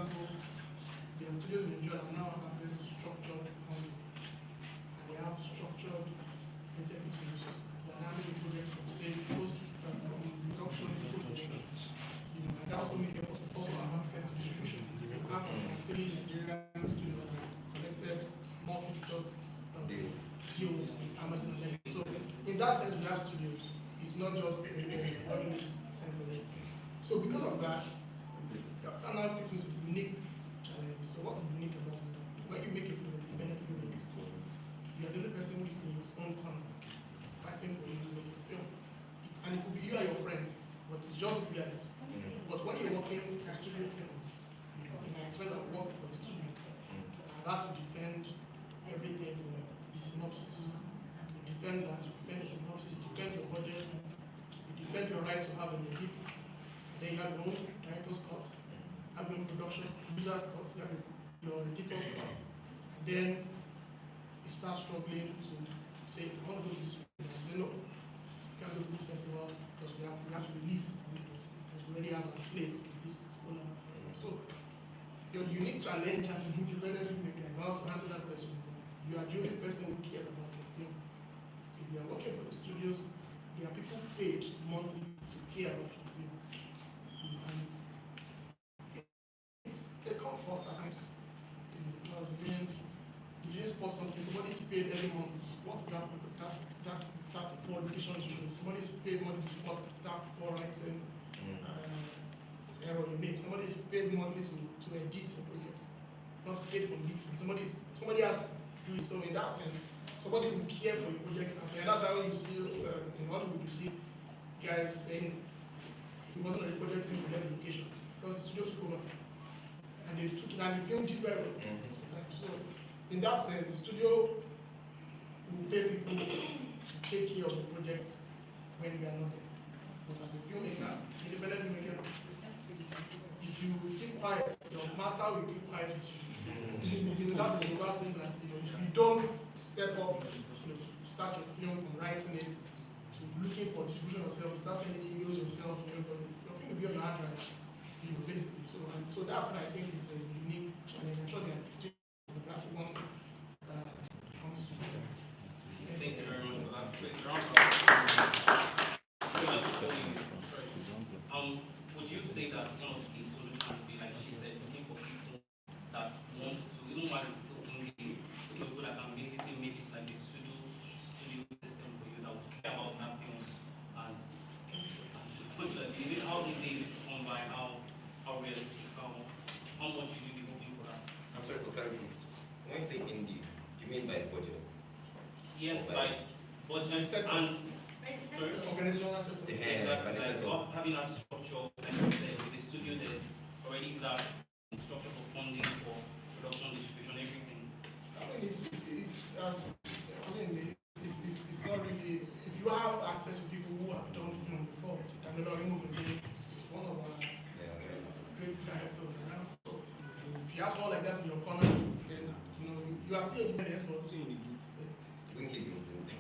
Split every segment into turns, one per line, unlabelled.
example, there are studios in Nigeria that now have access to structured funding, and they have structured executives that are handling the project from, say, post production, post-production. And that also means they also have access to distribution. You have 3 Nigerian studios that have collected multiple deals with Amazon. So, in that sense, we have studios. It's not just a sense of it. So, because of that, and now takes me to unique challenges. So, what's unique about it? When you make a film, independent filmmaker, you are the only person who is in your own corner, fighting for you to make a film. And it could be you and your friends, but it's just you guys. But when you're working for studio film, my friends have worked for the studio, I've had to defend everything from the synopsis. You defend that, you defend the synopsis, you defend your budget, you defend your right to have an edit. Then you have your own director's cut, have your own production, user's cut, you have your editor's cut. Then you start struggling to say, I want to go to this festival. You say, no, you can't go to this festival because we have to release this because we already have a slate with this particular. So, your unique challenge as an independent filmmaker, I want to answer that question. You are the only person who cares about your film. If you are working for the studios, there are people paid monthly to care about your film. And it's a comfort at times. Because you didn't support something, somebody's paid every month to support that poor education issue. Somebody's paid money to support that poor writing error you make. Somebody's paid money to edit the project. Not paid for me. Somebody has to do it. So in that sense, somebody who care for your project. And that's how you see in Hollywood, you see guys saying he wasn't on the project since he left the location. Because the studio took over. And they took it and the film did very well. So in that sense, the studio will pay people to take care of the project when we are not there. But as a filmmaker, independent filmmaker, if you keep quiet, your matter will keep quiet with you. That's the last thing that if you don't step up to start your film from writing it to looking for distribution yourself, start sending emails yourself to everybody, your film will be on your hard drive. Basically. So that's what I think is a unique challenge. I'm sure that one comes to that.
Thank you very much for that. Would you say that one of the solutions would be, like she said, looking for people that want to, even while it's still indie, people that can basically make it like a studio system for you that would care about that film as much as is it how easy is it on by how realistic, how much should you be hoping for that?
I'm sorry for clarity. When you say indie, do you mean by budgets?
Yes, by budget and
organizational setup.
Having that structure, like I said, with the studio, there's already that structure for funding, for production, distribution, everything.
It's not really. If you have access to people who have done film before, it's one of our great directors around. So if you have someone like that in your corner, then you are still independent, but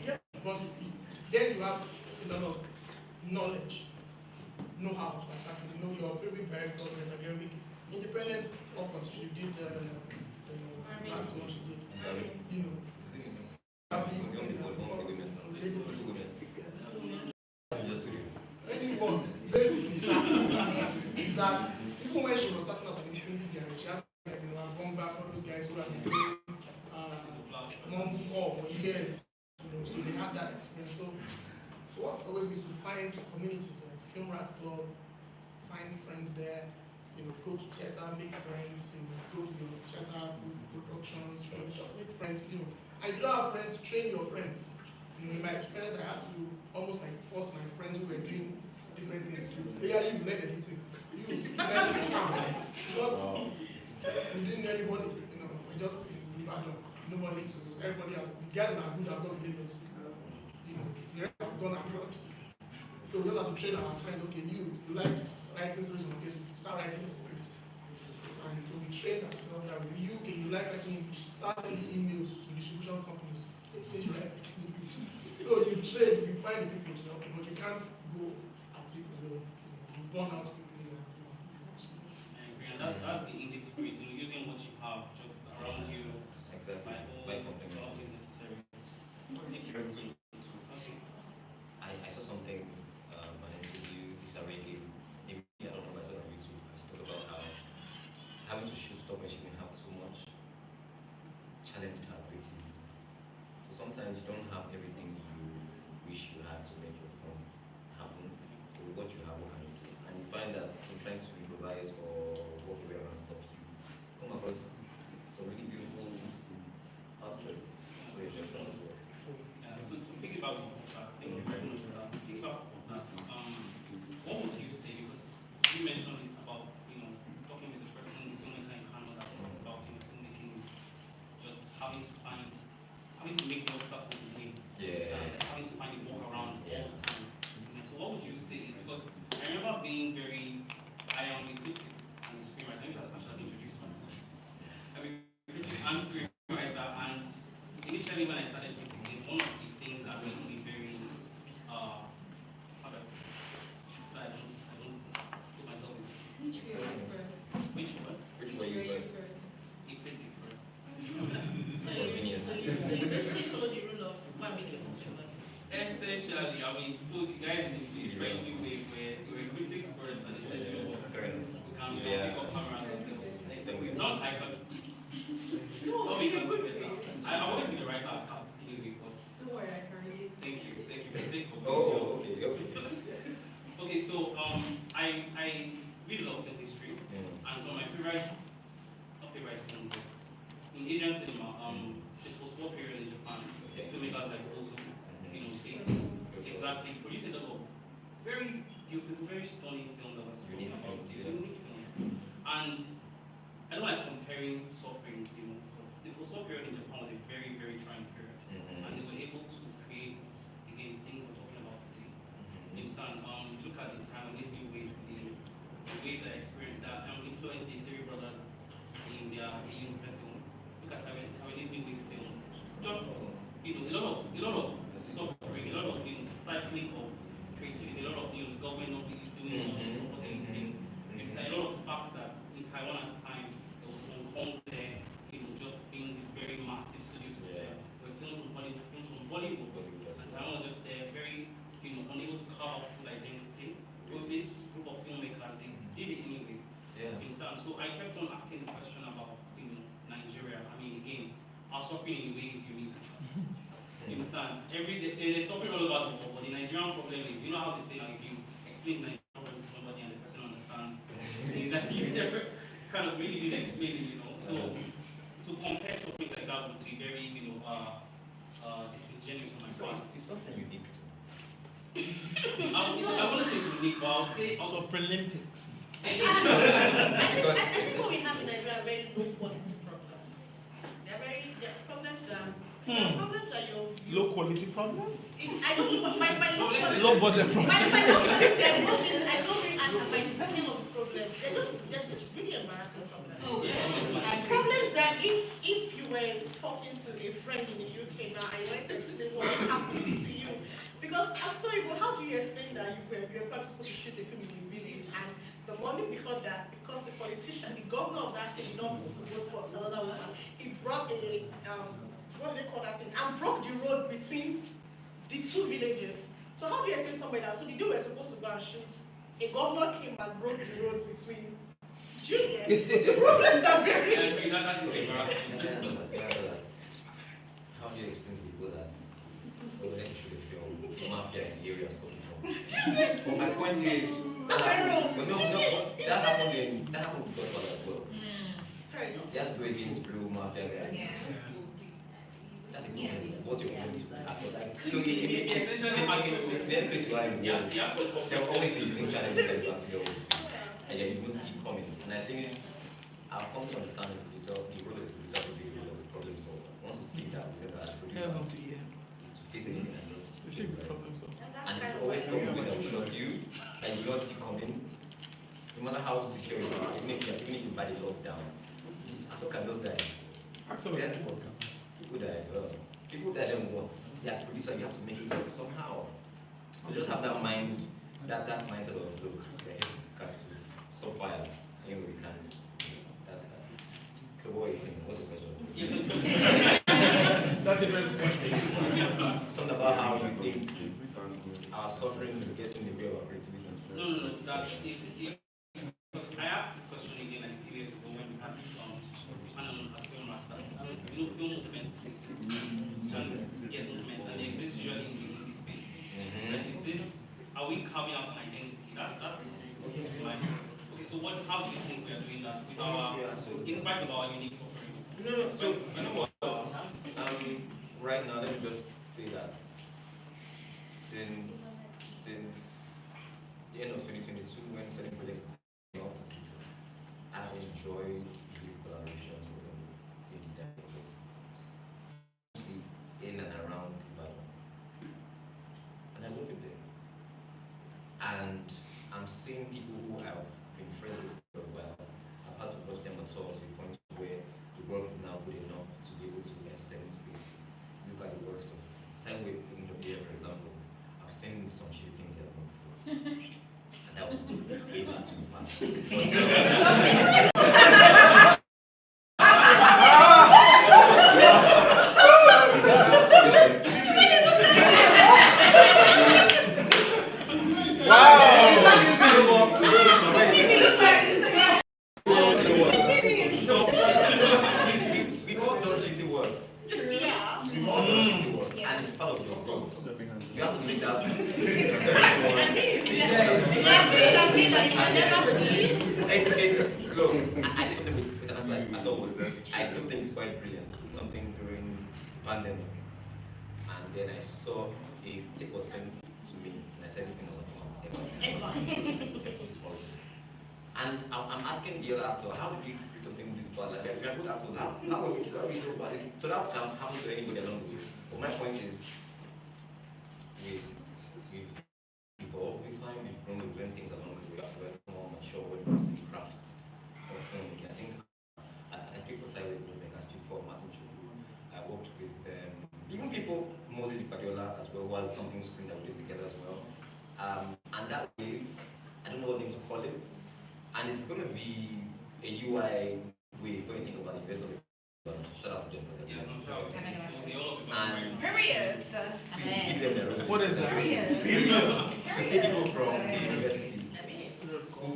yeah, but then you have a lot of knowledge, know-how to attack it. Your favorite director, independent focus. She did the last one she did. Anyone, basically, is that even when she was starting out in the indie, she had gone back all those guys who have been doing for years. So they have that experience. So what's always is to find communities like Film Rats Club, find friends there, go to theater, make friends, go to your theater productions, just make friends, And if you don't have friends, train your friends. In my experience, I had to almost like force my friends who were doing different things to really learn editing. You learn the sound. Because we didn't know anybody, we just nobody to everybody else. The guys that are good have gone to Lagos. The rest have gone abroad. So we just have to train our friends, okay, you like writing stories on Facebook, start writing scripts. And so we train ourselves that you like writing English, start sending emails to distribution companies. Since you like so you train, you find the people, but you can't go at it alone. You burn out people.
I agree, and that's the industry.
having to shoot stuff when she didn't have too much challenged her creativity. So sometimes you don't have everything you wish you had to make your film happen. So what you have, what can you do? And you find that in trying to improvise or walk away around stuff, you come across some really beautiful art choices. So you're just trying to work.
So to piggyback on that, thank you very much for that. Piggyback on that, what would you say? Because you mentioned it about, talking with the person, the filmmaker in Canada, about filmmaking, just having to make the obstacle away. Having to find a walk around all the time. So what would you say is, because I remember being I am a critic and a screenwriter. I should introduce myself. I'm a critic and screenwriter, and initially when I started critiquing, one of the things that made me very, how do I don't put myself in.
Which were you first?
Which one?
Which way you first?
A critic first.
So you basically follow the rule of one make your own film.
Essentially, I mean, both the guys in the French way where they were critics first and they said, we can pick up cameras ourselves. Not I can. No, we can look at that. I've always been a writer at heart anyway, but.
Don't worry, I can read.
Thank you.
Oh, okay.
Okay, so I really love film history, and so my favorite film is in Asian cinema, the post-war period in Japan, filmmakers like also, they exactly produce a lot of very beautiful, very stunning films that were spoken about, unique films, and I don't like comparing suffering, but the post-war period in Japan was a very, very trying period, and they were able to create, again, things we're talking about today. You understand? Look at the Taiwanese new wave, the way that experience that influenced the Seri brothers in their film. Look at Taiwanese new wave films. Just a lot of suffering, a lot of stifling of creativity, a lot of government not really doing much to support anything. A lot of the fact that in Taiwan at the time there was Hong Kong there, just being the very massive studio system. There were films from Bollywood, and Taiwan was just there, very unable to carve out full identity. With this group of filmmakers, they did it anyway. You understand? So I kept on asking the question about Nigeria. I mean, again, our suffering in a way is unique. You understand? There's suffering all over the world, but the Nigerian problem is, you know how they say, like, if you explain Nigerian problem to somebody and the person understands, is that you never kind of really did explain it, So compare something like that would be very, disingenuous on my part.
It's something unique.
I want to say unique, but I'll say
Olympics.
Because people we have in Nigeria are very low quality problems. They're problems that
Low quality problem?
I don't even my low quality.
Low budget problem.
My low quality, I don't mean by the scale of the problems. They're just really embarrassing problems. Problems that if you were talking to a friend in the UK now and you wanted to explain what happened to you. Because I'm sorry, but how do you explain that you were probably supposed to shoot a film in a village and the morning before that, because the politician, the governor of that city, did not want to vote for another woman, he brought what do they call that thing, and broke the road between the two villages. So how do you explain somebody that, so the day we were supposed to go and shoot, a governor came and broke the road between, do you get the problems are very
that is embarrassing.
How do you explain to people that they should have filmed the mafia in the area of from? But my point is, that happened with Godfather as well.
fair enough.
That's where it's blue mafia guy. That's the problem. What's your point? So the place you are in the world, there will always be new challenges that you always face. And then you don't see coming. And I think I've come to understand the producer, the role of the producer to be the role of the problem solver. Once you see that, whatever as a producer is to face anything and just
Problem solver.
and it's always coming with a vision of you that you don't see coming. No matter how secure you are, even if you buy the laws down. So can those guys? People that don't want. Yeah, producer, you have to make it work somehow. So just have that mind, that mindset of look, so fires, anyway we can. That's that. So what are you saying? What's the question?
That's a very good question.
Something about how you think our suffering will get in the way of our creativity.
No. That is, I asked this question again like 2 years ago when we had So how do you think we are doing that with our, in spite of our unique suffering?
No. So you know what? Right now, let me just say that since the end of 2022, when certain projects came out, I've enjoyed the collaborations with them in that projects, in and around Ibadan, and I love it there. And I'm seeing people who have been friends with for a while. I've had to watch them mature to the point where the work is now good enough to be able to get certain spaces. Look at the works of time with here, for example. I've seen some shitty things that I've done before. And that was way back in the past. We all done shitty work.
Yeah.
We all done shitty work. And it's part of your job. You have to make that. Look, I did something with an apply. I thought was, I still think it's quite brilliant. Something during the pandemic. And then I saw a tip was sent to me, and I said this thing was and I'm asking the other actor, how did you create something this bad? Like, we are good actors, how will we do that? So bad? So that can happen to anybody along with you. But my point is, we've evolved with time, we've grown, we've learned things along the way, we're more mature when it comes to the craft of filmmaking. I think I speak for Tyler Moving, I speak for Martin Chukwu. I worked with even people, Moses Ipadiola as well, was something screen that we did together as well. And that wave, I don't know what name to call it, and it's going to be a UI wave when you think about the rest of it. Shout out to Jeff. And
Period.
What is that?
to see people from the university who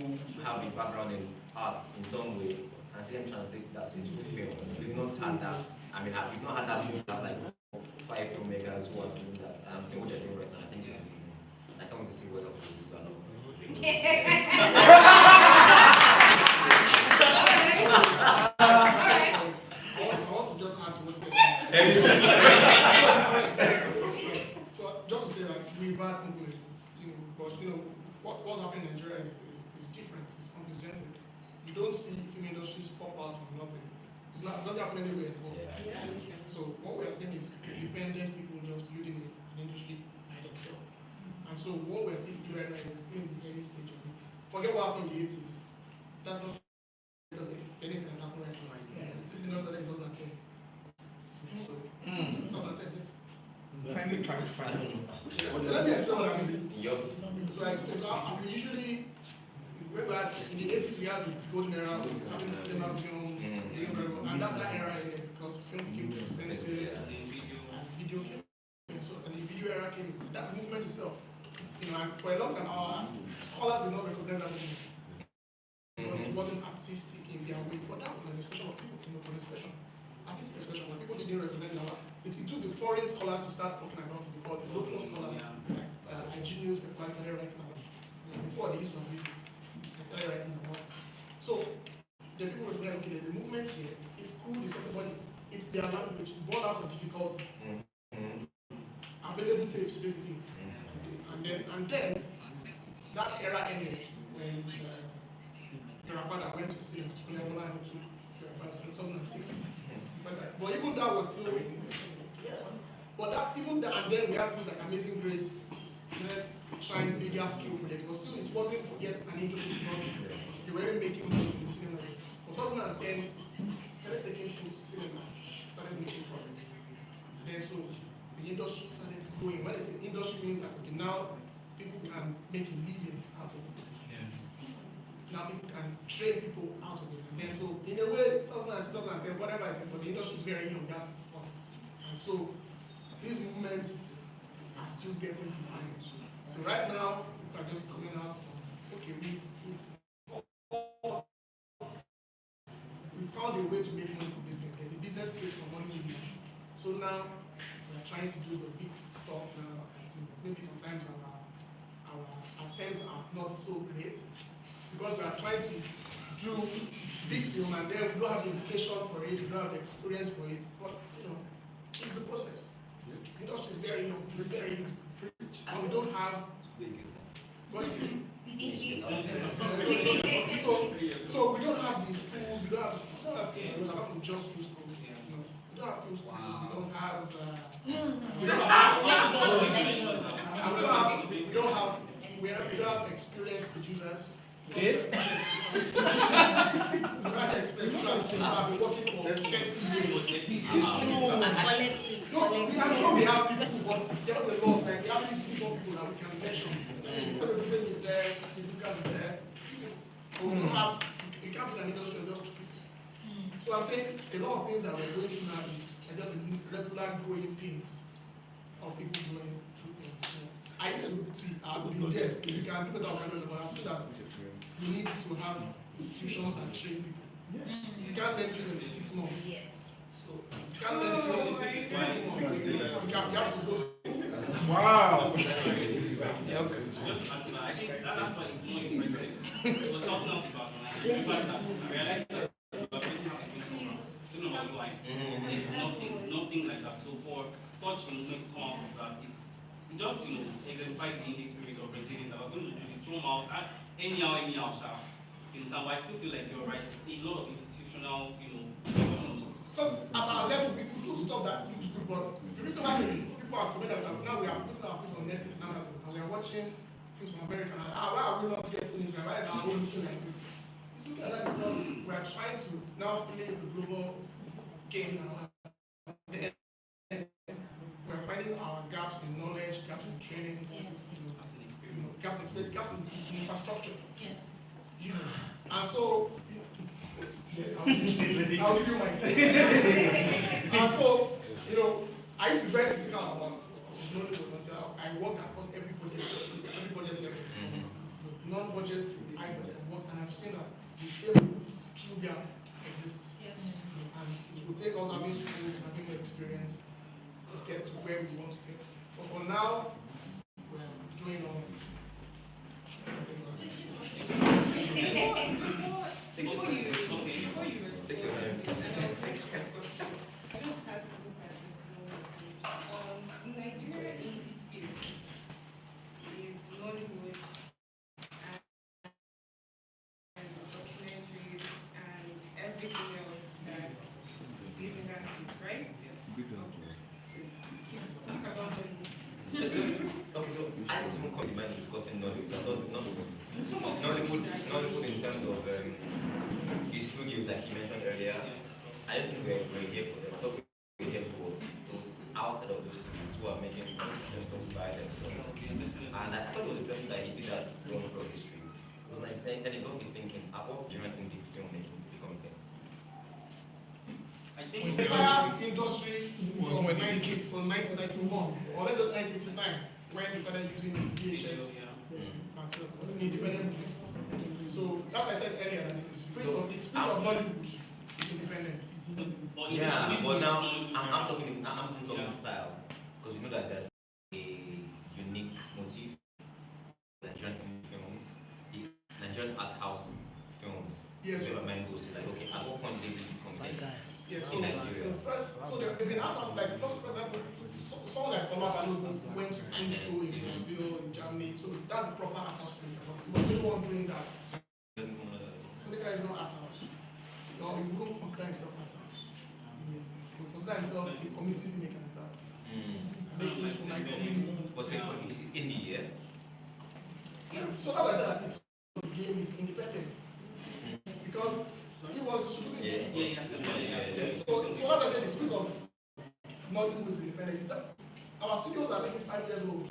have a background in arts in some way and see them translate that into film. We've not had that. I mean, we've not had that move. Have like 5 filmmakers who are doing that. And I'm seeing what they're doing right now. I think it's amazing. I can't wait to see what else they do.
I want to just add to what's there. So just to say that we've had influence, but what's happening in Nigeria is different, it's unprecedented. You don't see film industries pop out from nothing. It doesn't happen anywhere anymore.
Yeah.
So what we are seeing is independent people just building an industry by themselves. And so what we're seeing right now is still in the early stage of it. Forget what happened in the 80s. That's not anything that's happening right now. This industry started in 2010. So, 2010.
Kindly clarify.
Let me explain what I mean.
Yup.
So we usually, in the 80s, we had the golden era, having cinema films, and that era ended because film became too expensive, and video came. So, and the video era came. That's the movement itself. And for a long time, our scholars did not recognize that movement because it wasn't artistic in their way. But that was an expression of people, artistic expression. When people didn't recognize that, it took the foreign scholars to start talking about it before the local scholars, like genius, started writing about it. Before they used to have music, they started writing about it. So the people were like, okay, there's a movement here. It's cool, it's something, but it's their language. Born out of difficulty. Available tapes, basically. And then that era ended when the rapper that went to the cinema, to 2006. But even that was still, but that even that, and then we had things like Amazing Grace, trying bigger scale project. But still, it wasn't yet an industry because you weren't making money in the cinema. But 2010, started taking food to cinema, started making profit. Then so the industry started growing. When I say industry, means that okay, now people can make a living out of it. Now people can train people out of it. And then so in a way, 2006, 2010, whatever it is, but the industry is very young, that's the point. And so these movements are still getting defined. So right now, people are just coming out from, okay, we found a way to make money from business. There's a business case for money. So now we're trying to do the big stuff now. Maybe sometimes our attempts are not so great. because we are trying to do big film and then we don't have the education for it, we don't have the experience for it. But you know, it's the process. The industry is very young, it's very young. And we don't have what is it? So we don't have the schools, we don't have film schools, apart from just film schools. You know, we don't have film schools, we don't have experienced producers. When I say experienced, I've been working for 30 years. It's true. No, I'm sure we have people, but they're not the law. Like, we have these people that we can mention. So the people is there, Steve Lucas is there. But we don't have, we can't do an industry of just two people. So I'm saying a lot of things that we're going through now are just regular growing things of people going through things. I used to see, I would be there. You can do better, but I'm saying that we need to have institutions that train people. You can't learn film in 6 months. Yes. So you can't learn film in 6 months. You have to go.
Wow.
Just I think that's why it's more interesting. We're talking about I realized that there's nothing like that. So for such movements to come out that it just exemplifies the indie spirit of resilience that we're going to do this somehow anyhow, sharp. You understand? But I still feel like you're right. A lot of institutional,
Because at our level, we could stop that thing school, but the reason why people are coming out now we are putting our films on Netflix now and we are watching films from America. Why are we not getting it? Why is our own looking like this? It's looking like that because we are trying to now play the global game now. We are finding our gaps in knowledge, gaps in training, gaps in infrastructure. Yes. And so I'll give you my and so, I used to be very critical about until I worked across every budget level. Non-budget to high budget work, and I've seen that the same skill gap exists. Yes. And it will take us having schools, having the experience to get to where we want to get. But for now, we're doing all.
Before you Nigeria in this case is Nollywood and documentaries and everything else that is in that space, right? Talk about Nollywood.
Okay, so I didn't even call you mind discussing Nollywood in terms of the studios that you mentioned earlier. I don't think we're here for them. I thought we were here for those outside of those studios who are making stuff by themselves. And I thought it was interesting that he did that long for history. So like, then it got me thinking, about do you think the filmmaking becoming thing?
I think the entire industry from 1991, or let's say 1989, when they started using VHS independent movies. So, as I said earlier, the spirit of Hollywood is independent.
Yeah, but now I'm talking style, because you know that there's a unique motif. Nigerian films, Nigerian art house films.
Yes.
Where my mind goes to like, okay, at what point did they become
yes, so
in Nigeria?
they've been art house, like first, for example, someone like Omar went to film school in Brazil, in Germany, so that's the proper art house film. He was the one doing that. So the guy is not art house. No, he wouldn't consider himself art house. He would consider himself a community filmmaker. Make things for my community.
What's it called? It's indie, yeah?
Yeah. So that was that. The game is independent. Because he was shooting. So as I said, the spirit of Nollywood is independent. Our studios are maybe 5 years old.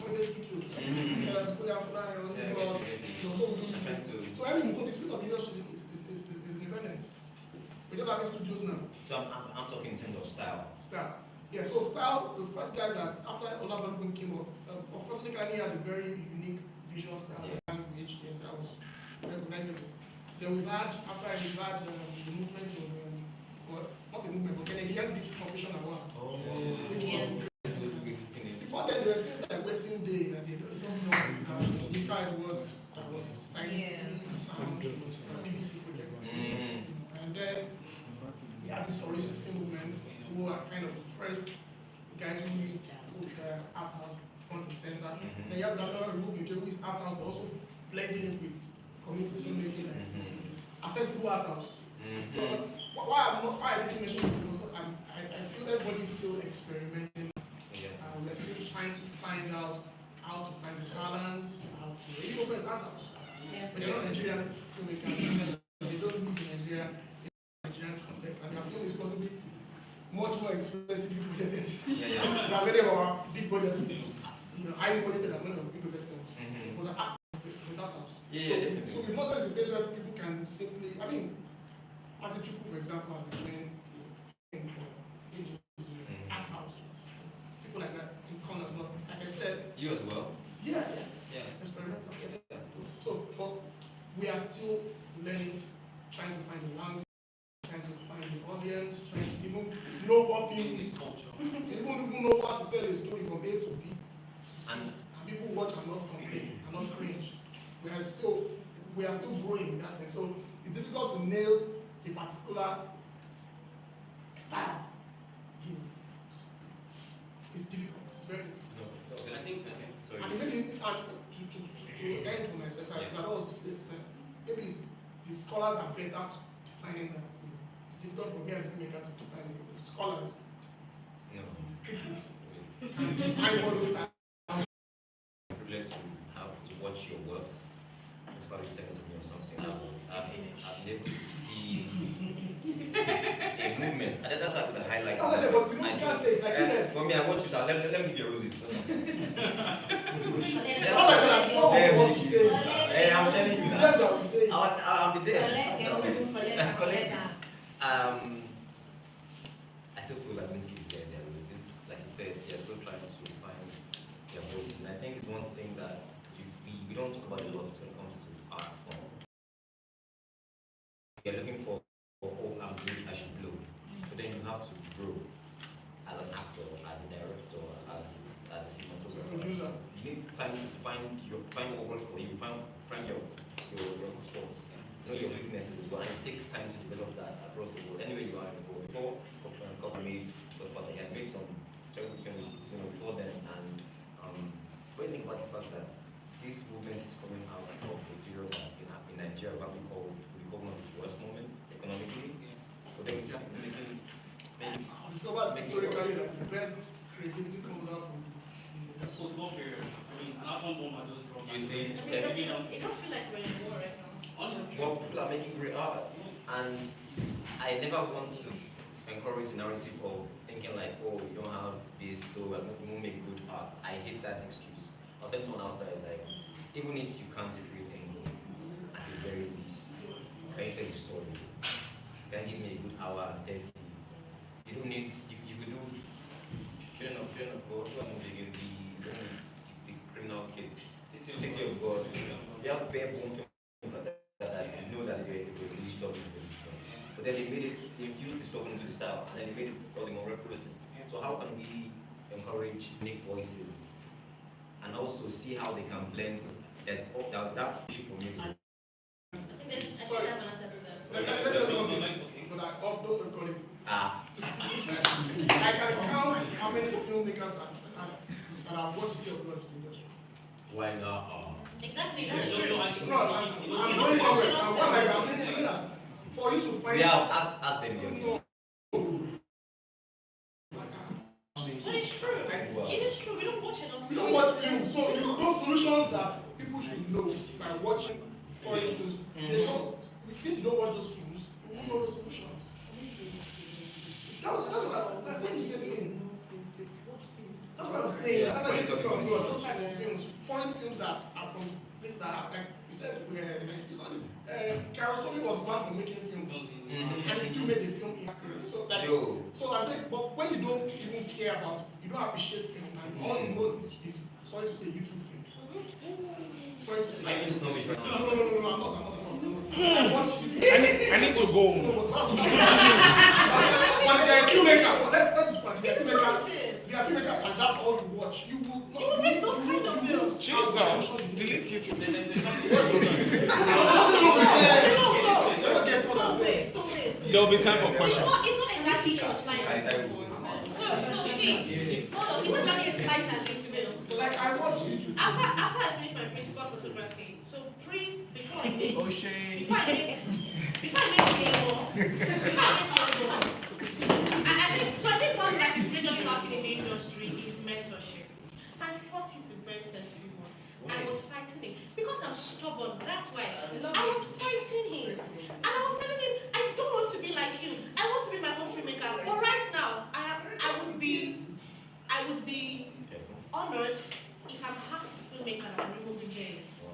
When they say studios, so everything, so the spirit of leadership is independent. We just have studios now.
So I'm talking in terms of style.
Style. Yeah, so style, the first guys that after Olabalubun came up, of course Nick had a very unique visual style, language, yes, that was recognizable. Then we've had, the movement of, well, not a movement, but then he had this formation as well. Before then, there were things like Wedding Day, and the kind of words that was tiny sound, BBC project. And then we had this Holistic movement, who are kind of the first guys who really put art house front and center. Then you have another movement who is art house, but also blending it with community filmmaking, accessible art house. So why I didn't mention it, because I feel everybody is still experimenting. We're still trying to find out how to find the balance, how to really open art house. But they're not Nigerian filmmakers. They don't live in Nigeria, in Nigerian context, and their film is possibly much more expensively budgeted than many of our big budget films. Highly budgeted than many of our big budget films. Because art house. So we've not got to a place where people can simply, I mean, as a Chuku, for example, has been doing this thing for ages, art house. People like that in corners, not like I said.
You as well?
Yeah. Experimental. So, but we are still learning, trying to find the language, trying to find the audience, trying to even know what film is, even know how to tell a story from A to B. And people watch and not complain, and not cringe. We are still growing in that sense. So it's difficult to nail a particular style. It's difficult. It's very difficult.
I think, sorry.
And maybe to end for myself, I also say maybe the scholars are better at defining that. It's difficult for me as a filmmaker to define it. Scholars, these critics, can define what those styles.
Privileged to have to watch your works. It's about 2 seconds of me or something. I've been able to see a movement. And that's like the highlight.
No, listen, but you can't say it like you said.
For me, I watch you, so let me give you roses. I'm telling you that. I'll be there. I still feel like these kids there is this, like you said, they're still trying to find their voice. And I think it's one thing that we don't talk about a lot when it comes to art form. You're looking for, I'm good, I should blow. But then you have to grow as an actor, as a director, as a cinematographer. You need time to find what works for you, find your spots, know your weaknesses as well, and it takes time to develop that across the world. Anyway, you are in the world. Before Copa made Godfather, he had made some terrible films, before then, and when you think about the fact that this movement is coming out of a period that in Nigeria, what we call one of the worst moments economically. But then we start making
historically that the best creativity comes out from
the post-war period. I mean, an album bomb I just dropped.
You see,
it don't feel like we're in war right now.
Honestly.
Well, people are making great art, and I never want to encourage the narrative of thinking like, oh, you don't have this, so we won't make good art. I hate that excuse. I was telling someone outside, like, even if you can't create anything, at the very least, can you tell a story? Can you give me a good hour and 30? You don't need, you could do Children of God, the criminal kids, City of God. You have bare bone films that you know that they were really struggling with. But then they infused the struggle into the style, and then they made it all the more representative. So how can we encourage unique voices and also see how they can blend? Because there's that issue for me.
I think have an answer to that.
But I don't recall it. I can count how many filmmakers that have watched City of God in the industry.
Why not?
Exactly, that's true.
No, I'm going somewhere. I'm thinking that for you to find.
Yeah, ask them.
No.
But it's true. It is true. We don't watch enough.
We don't watch films, so those solutions that people should know by watching foreign films, they don't. Since you don't watch those films, you won't know those solutions. That's the same thing. That's what I'm saying. That's why those type of films, foreign films that are from places that have, like you said, Carol was banned from making films, and he still made the film inaccurate. So I'm saying, but when you don't even care about, you don't appreciate film, and all you know is, sorry to say, YouTube films. Sorry to say.
I just know which one.
No, I'm not.
I need to go.
But they're a filmmaker. Let's just they are filmmaker, and that's all you watch. You will
make those kind of films.
Jesus, delete YouTube.
So wait.
There'll be time for
It's
questions.
not exactly a slice.
I will.
So see, hold on, it was not a slice and these films.
Like I watch YouTube.
After I finished my principal photography, so before I made
Oh shit.
before I made Diego, I think one that is majorly lacking in the industry is mentorship. I fought it the very first few months. I was fighting it because I'm stubborn. That's why I was fighting him, and I was telling him I don't want to be like you. I want to be my own filmmaker. But right now, I would be honored if I'm half a filmmaker and remove the J's.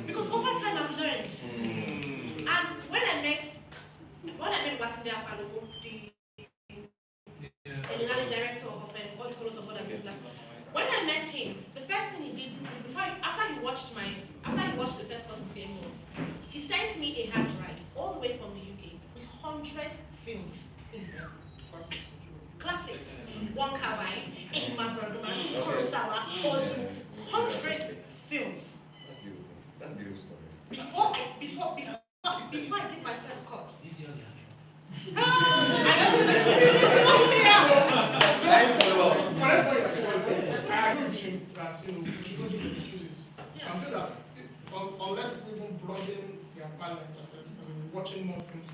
Because over time I've learned. And when I met Batunde Apalogo, the director of All the Colors of God and Black, when I met him, the first thing he did after he watched the first cut of Tiengo, he sent me a hard drive all the way from the UK with 100 films in there. Classics. Wonka Wai, Ingmar Bergman, Kurosawa, Ozu, 100 films.
That's beautiful story.
Before I did my first cut.
I agree with you that we should not give excuses. I'm sure that unless people even broaden their palettes as watching more films,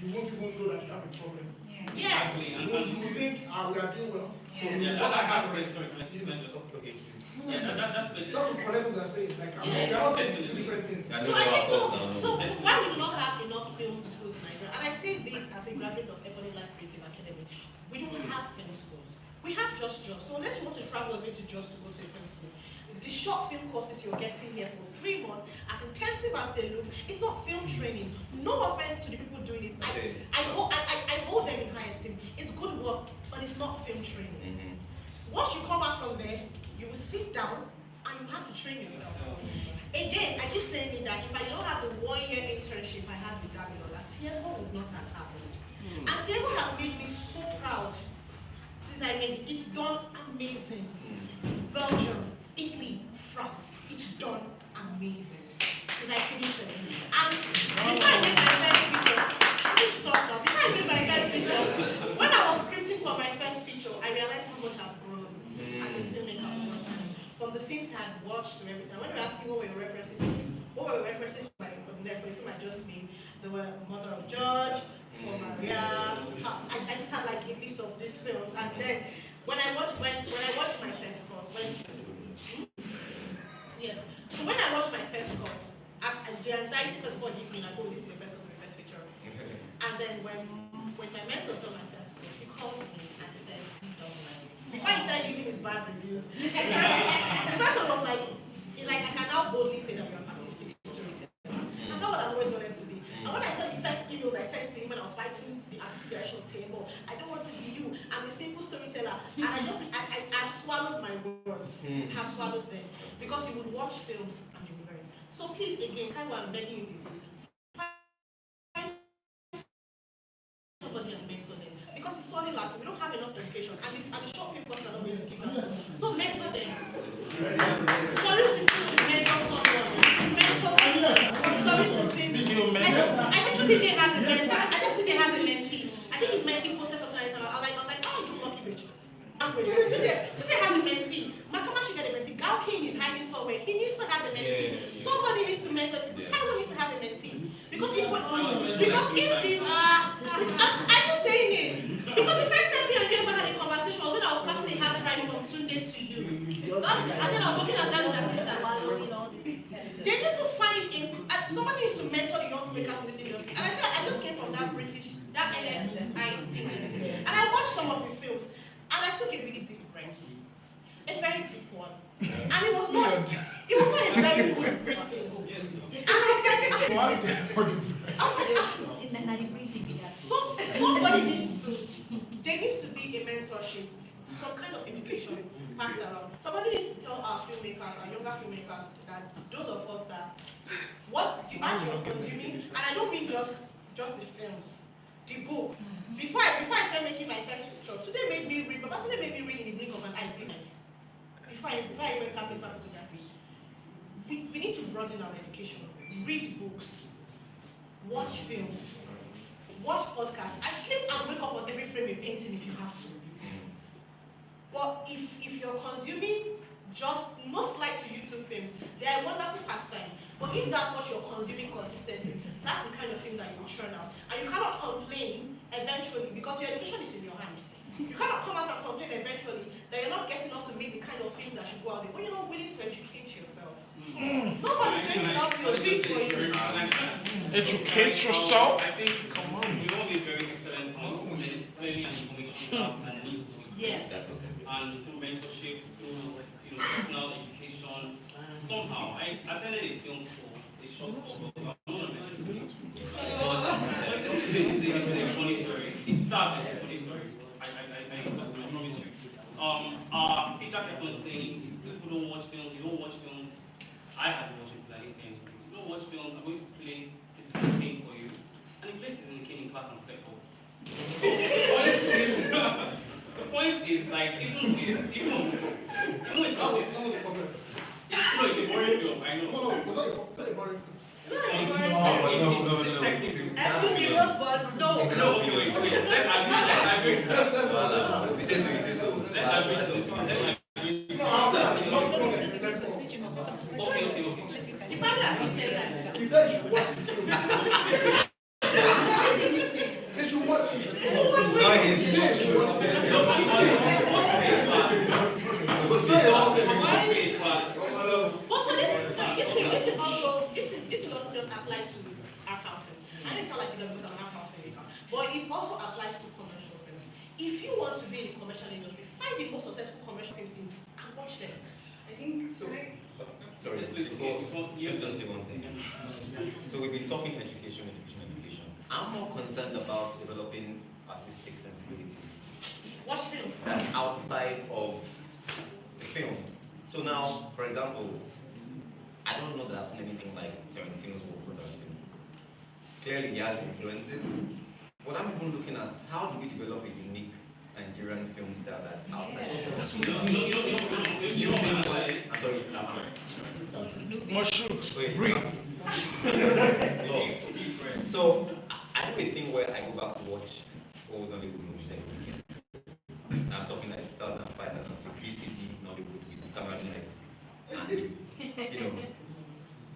you won't even know that you have a problem.
Yes.
You will think we are doing well. So
Yeah,
what I have
great.
is
Sorry, can I just okay.
Yeah,
that's good.
just to connect what they're saying. Like
Yes.
they're all saying two different things.
I
So
know
I think
about us
so
now.
why we do not have enough film schools in Nigeria? And I say this as a graduate of Ebony Life Creative Academy. We don't have film schools. We have just. So unless you want to travel away to just to go to a film school, the short film courses you're getting here for 3 months, as intensive as they look, it's not film training. No offense to the people doing it. I hold them in high esteem. It's good work, but it's not film training. Once you come out from there, you will sit down and you have to train yourself. Again, I keep saying that if I don't have the 1-year internship I had with Davidola, Tiago would not have happened. And Tiago has made me so proud since I made it. It's done amazing. Belgium, Italy, France, it's done amazing. Because I finished it. And before I made my first feature, when I was scripting for my first feature, I realized how much I've grown as a filmmaker over time. From the films I had watched to everything. When you were asking what were your references for the film I just made, there were Mother of George, For Maria, I just had like a list of these films, and then when I watched my first cut, so when I watched my first cut, the anxiety first of all hit me like, oh, this is the first cut of the first picture. And then when my mentor saw my first cut, he called me and said, don't mind. Before he started giving his bad reviews, the first one was like, it's like I can now boldly say that I'm artistic storyteller. And that's what I've always wanted to be. And when I saw the first emails I sent to him when I was fighting the artistic direction table, I don't want to be you, I'm a simple storyteller. And I've swallowed my words. I've swallowed them. Because you would watch films and you will learn. So please, again, kind of I'm begging you people, find somebody and mentor them. Because it's solely like we don't have enough education. And the short film courses are not going to give us. So mentor them. Sorry, system should mentor someone. Mentor sorry, system. I think CJ has a mentor. I think CJ has a mentee. I think his mentee posted something like that. I was like, oh, you lucky bitch. CJ has a mentee. Makama should get a mentee. Gal King is hiding somewhere. He needs to have a mentee. Somebody needs to mentor people. Taiwan needs to have a mentee. Because if this I keep saying it. Because the first time me and you ever had a conversation was when I was passing a hard drive from Tunde to you. And then I was working as that assistant. They need to find somebody needs to mentor the young makers in this industry. And I said I just came from that LFI thing. And I watched some of the films. And I took a really deep breath. A very deep one. And it was not a very good breath. And I somebody needs to be a mentorship, some kind of education passed around. Somebody needs to tell our filmmakers, our younger filmmakers, that those of us that what the art you're consuming, and I don't mean just the films, the book. Before I started making my first feature, today made me read, but today made me read in the blink of an eye 3 times. before I went to place photography, we need to broaden our education. Read books, watch films, watch podcasts. I sleep and wake up on every frame a painting if you have to. But if you're consuming just no slight to YouTube films, they are a wonderful pastime. But if that's what you're consuming consistently, that's the kind of thing that you will churn out. And you cannot complain eventually because your education is in your hand. You cannot come out and complain eventually that you're not getting enough to make the kind of things that should go out there, but you're not willing to educate yourself. Nobody's going to help you or do it for you.
Educate yourself?
I think, come on, you all be very excellent points, and it's clearly an information about and needs to be.
Yes.
And through mentorship, through personal education, somehow, I attended a film school, a short film. It's a funny story. It started as a funny story. I promise you. Our teacher kept on saying, people don't watch films, you don't watch films. I had been watching films, saying, you don't watch films, I'm going to play Citizen Kane for you. And he plays Citizen Kane in class and slept off. The point is, like, even with all this, it's a boring film, I know.
Was that a boring?
No.
Excuse me, Rosebud, no.
Wait. Let's agree.
We say so.
Okay.
The father has not said that.
He said you should watch this film. They should watch
this doesn't just apply to art house films. I know it sounds like it doesn't an art house filmmaker, but it also applies to commercial films. If you want to be in the commercial industry, find the most successful commercial films and watch them. I think
So, sorry, before you just say one thing. So we've been talking education. I'm more concerned about developing artistic sensibilities.
watch films.
That's outside of the film. So now, for example, I don't know that I've seen anything like Tarantino's work for Tarantino. Clearly he has influences. But I'm even looking at how do we develop a unique Nigerian film style that's outside of
I'm sorry.
Wait. So I do a thing where I go back to watch old Nollywood movies every weekend. I'm talking like 2005, 2006, BCD Nollywood with camera nights. And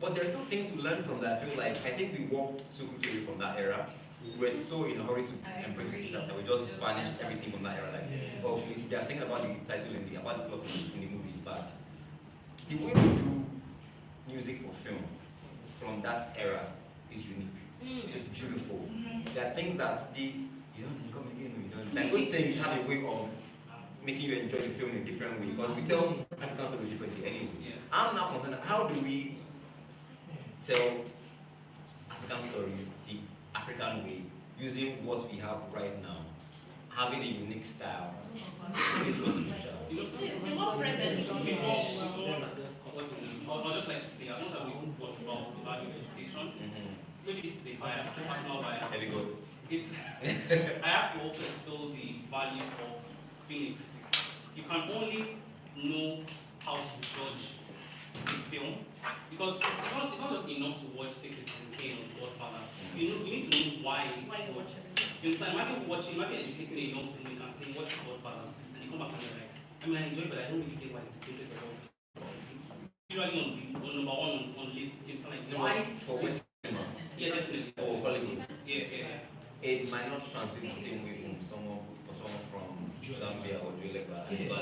but there's still things to learn from that. I feel like I think we walked too quickly from that era. We were so in a hurry to embrace the that we just vanished everything from that era. Like, oh, they're thinking about the title and about the plot in the movies, but the way we do music for film from that era is unique. It's beautiful. There are things that you don't come again, like those things have a way of making you enjoy the film in a different way because we tell African stories differently anyway.
Yes.
I'm now concerned, how do we tell African stories the African way using what we have right now, having a unique style? It's possible.
The more present.
I would just like to say, I know that we don't talk about the value of education. Maybe this is a bias, personal bias.
There we go.
I have to also extol the value of being a critic. You can only know how to judge the film because it's not just enough to watch Citizen Kane or Godfather. You need to know why it's
Why you watch
good.
it?
You understand? Imagine educating a young filmmaker and saying, watch Godfather, and you come back and you're like, I mean, I enjoy it, but I don't really get why it's the greatest of all. It's usually on number one on list. Like, why?
For West,
Yeah, definitely.
or Hollywood,
Yeah.
it might not translate the same way from someone from Zambia or Julega.
No,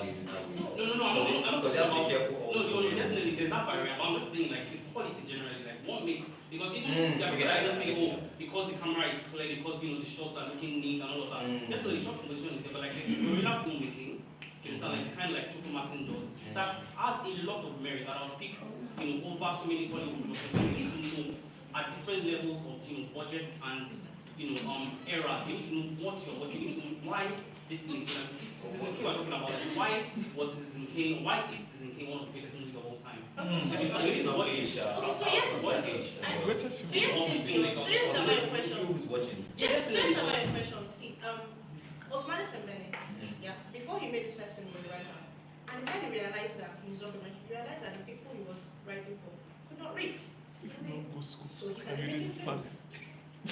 I'm not
Because
talking
you have to
about.
be careful also.
No, definitely. There's that barrier. But I'm just saying, like, it's quality generally. Like, what makes because even
I
I don't
get
think,
you.
because the camera is clear, because the shots are looking neat and all of that. Definitely, shot composition is there, but like the guerrilla filmmaking, you understand, like kind of like Chuku Martin does, that has a lot of merit that I'll pick, over so many Hollywood productions. You need to know at different levels of budget and era. You need to know what you're watching. You need to know why this thing is people are talking about it. Why was Citizen Kane? Why is Citizen Kane one of the greatest movies of all time?
Okay, so here's another question.
Who's watching?
Yes, here's another question. See, Osmane Sembene, before he made his first film, he was a writer. And he said he realized that in his document, he realized that the people he was writing for could not read.
If you don't go school,
So he
and
started
you
making
didn't plan
films.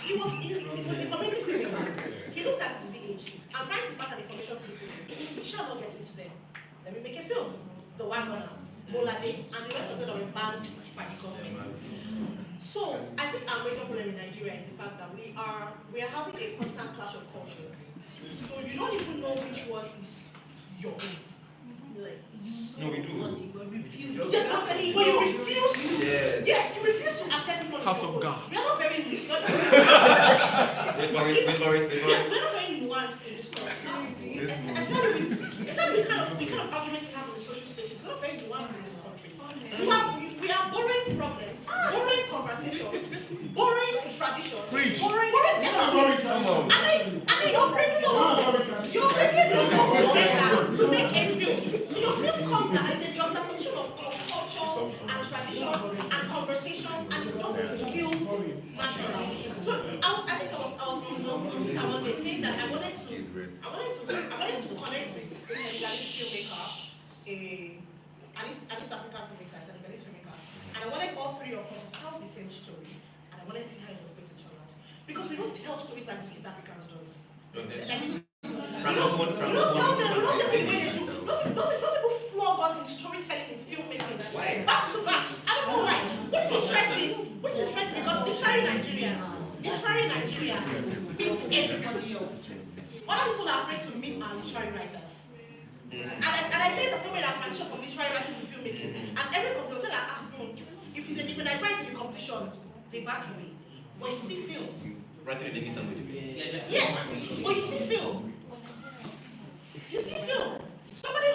He was a community filmmaker. He looked at his village. I'm trying to pass an information to this people. We shall not get into them. Let me make a film. The one winner, Bolade, and the rest of them are banned by the government. So I think our major problem in Nigeria is the fact that we are having a constant clash of cultures. So you don't even know which one is your own.
No, we do.
Yeah, actually, when you refuse to,
Yes.
you refuse to accept it.
House of God.
We are not very
Wait for it.
we're not very nuanced in this talk. Especially with the kind of arguments we have in the social spaces, we're not very nuanced in this country. We are borrowing problems, borrowing conversations, borrowing traditions,
Preach.
borrowing
Come on.
and then you're bringing together to make a film. So your film comes down as a juxtaposition of cultures and traditions and conversations, and it doesn't feel natural. So I think I was saying that I wanted to connect with a Senegalese filmmaker, an East African filmmaker, a Senegalese filmmaker, and I wanted all three of us to tell the same story, and I wanted to see how it was going to turn out. Because we don't tell stories like the East Africans does. We don't tell them, we don't just the way they do. Those people flog us in storytelling and filmmaking.
Why?
Back to back. I don't know why. Which is interesting because literary Nigeria beats everybody else. Other people are afraid to meet our literary writers. And I say it's the same way that transition from literary writing to filmmaking. And every competition that if I try to be competition, they back away. But you see film.
Writing in the English language.
Yes, but you see film. You see film. Somebody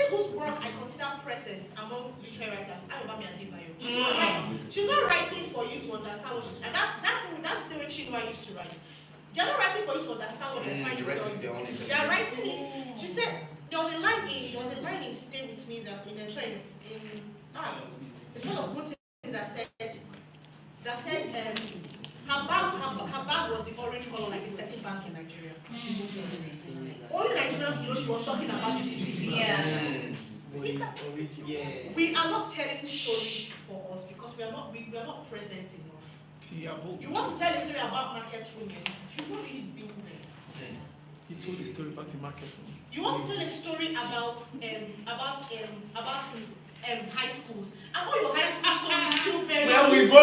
whose work I consider present among literary writers is Ayobami Adebayo. She's not writing for you to understand what she's, and that's the way Chinua used to write. They're not writing for you to understand what they're trying to tell you. They are writing it. She said there was a line in Stay With Me that it's one of good things that said her bag was the orange color like the setting bank in Nigeria. Only Nigerians know she was talking about this. We are not telling stories for us because we are not present enough. You want to tell a story about market women, you've not really been there.
He told a story about the market.
You want to tell a story about high schools. And all your high school stories feel very
Where we go?